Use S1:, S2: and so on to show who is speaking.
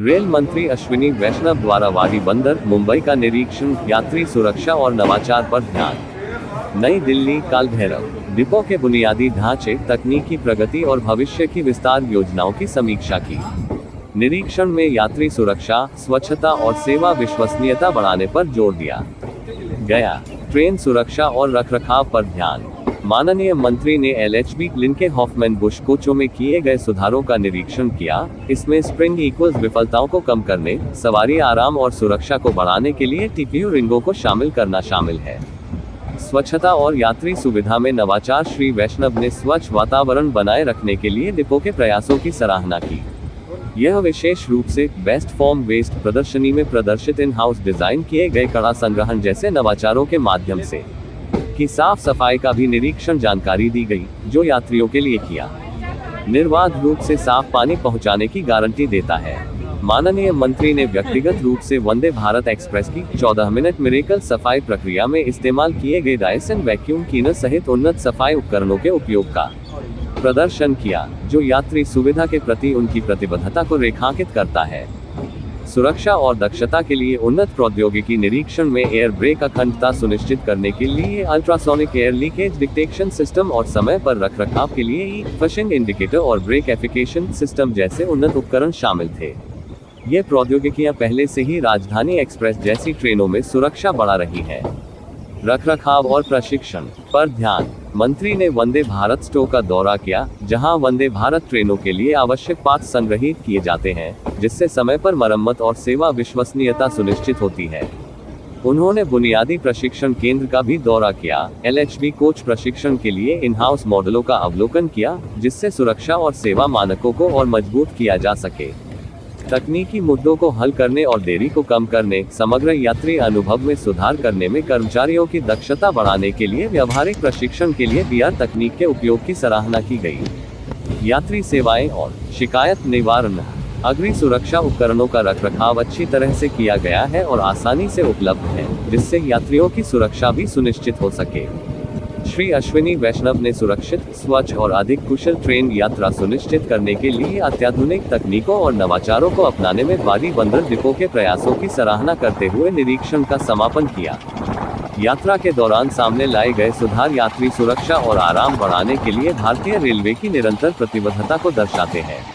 S1: Rail मंत्री अश्विनी वैष्णव द्वारा वाडी बंदर मुंबई का निरीक्षण, यात्री सुरक्षा और नवाचार पर ध्यान। नई दिल्ली, काल भैरव डिपो के बुनियादी ढांचे, तकनीकी प्रगति और भविष्य की विस्तार योजनाओं की समीक्षा की। निरीक्षण में यात्री सुरक्षा, स्वच्छता और सेवा विश्वसनीयता बढ़ाने पर जोर दिया गया। ट्रेन सुरक्षा और रखरखाव पर ध्यान। माननीय मंत्री ने LHB लिंके हॉफमैन बुश कोचों में किए गए सुधारों का निरीक्षण किया। इसमें स्प्रिंग इक्वल्स विफलताओं को कम करने, सवारी आराम और सुरक्षा को बढ़ाने के लिए TPU रिंगों को शामिल करना शामिल है। स्वच्छता और यात्री सुविधा में नवाचार। श्री वैष्णव ने स्वच्छ वातावरण बनाए रखने के लिए डिपो के प्रयासों की सराहना की। यह विशेष रूप से बेस्ट फॉर्म वेस्ट प्रदर्शनी में प्रदर्शित इन हाउस डिजाइन किए गए कड़ा संग्रहण जैसे नवाचारों के माध्यम से की साफ सफाई का भी निरीक्षण जानकारी दी गई, जो यात्रियों के लिए किया निर्बाध रूप से साफ पानी पहुंचाने की गारंटी देता है। माननीय मंत्री ने व्यक्तिगत रूप से वंदे भारत एक्सप्रेस की 14 मिनट मिरेकल सफाई प्रक्रिया में इस्तेमाल किए गए डायसन वैक्यूम क्लीनर सहित उन्नत सफाई उपकरणों के उपयोग का प्रदर्शन किया, जो यात्री सुविधा के प्रति उनकी प्रतिबद्धता को रेखांकित करता है। सुरक्षा और दक्षता के लिए उन्नत प्रौद्योगिकी। निरीक्षण में एयर ब्रेक अखंडता सुनिश्चित करने के लिए ultrasonic air leakage detection system और समय पर रखरखाव के लिए फशिंग इंडिकेटर और ब्रेक एफिकेशन सिस्टम जैसे उन्नत उपकरण शामिल थे। ये प्रौद्योगिकियां पहले से ही राजधानी एक्सप्रेस जैसी ट्रेनों में सुरक्षा बढ़ा रही है। रखरखाव और प्रशिक्षण पर ध्यान। मंत्री ने वंदे भारत स्टोर का दौरा किया, जहां वंदे भारत ट्रेनों के लिए आवश्यक पार्ट्स संग्रहित किए जाते हैं, जिससे समय पर मरम्मत और सेवा विश्वसनीयता सुनिश्चित होती है। उन्होंने बुनियादी प्रशिक्षण केंद्र का भी दौरा किया। LHB कोच प्रशिक्षण के लिए इन हाउस मॉडलों का अवलोकन किया, जिससे सुरक्षा और सेवा मानकों को और मजबूत किया जा सके। तकनीकी मुद्दों को हल करने और देरी को कम करने, समग्र यात्री अनुभव में सुधार करने में कर्मचारियों की दक्षता बढ़ाने के लिए व्यावहारिक प्रशिक्षण के लिए VR तकनीक के उपयोग की सराहना की गई। यात्री सेवाएं और शिकायत निवारण। अग्नि सुरक्षा उपकरणों का रखरखाव अच्छी तरह से किया गया है और आसानी से उपलब्ध है, जिससे यात्रियों की सुरक्षा भी सुनिश्चित हो सके। श्री अश्विनी वैष्णव ने सुरक्षित, स्वच्छ और अधिक कुशल ट्रेन यात्रा सुनिश्चित करने के लिए अत्याधुनिक तकनीकों और नवाचारों को अपनाने में वाडी बंदर डिपो के प्रयासों की सराहना करते हुए निरीक्षण का समापन किया। यात्रा के दौरान सामने लाए गए सुधार यात्री सुरक्षा और आराम बढ़ाने के लिए भारतीय रेलवे की निरंतर प्रतिबद्धता को दर्शाते हैं।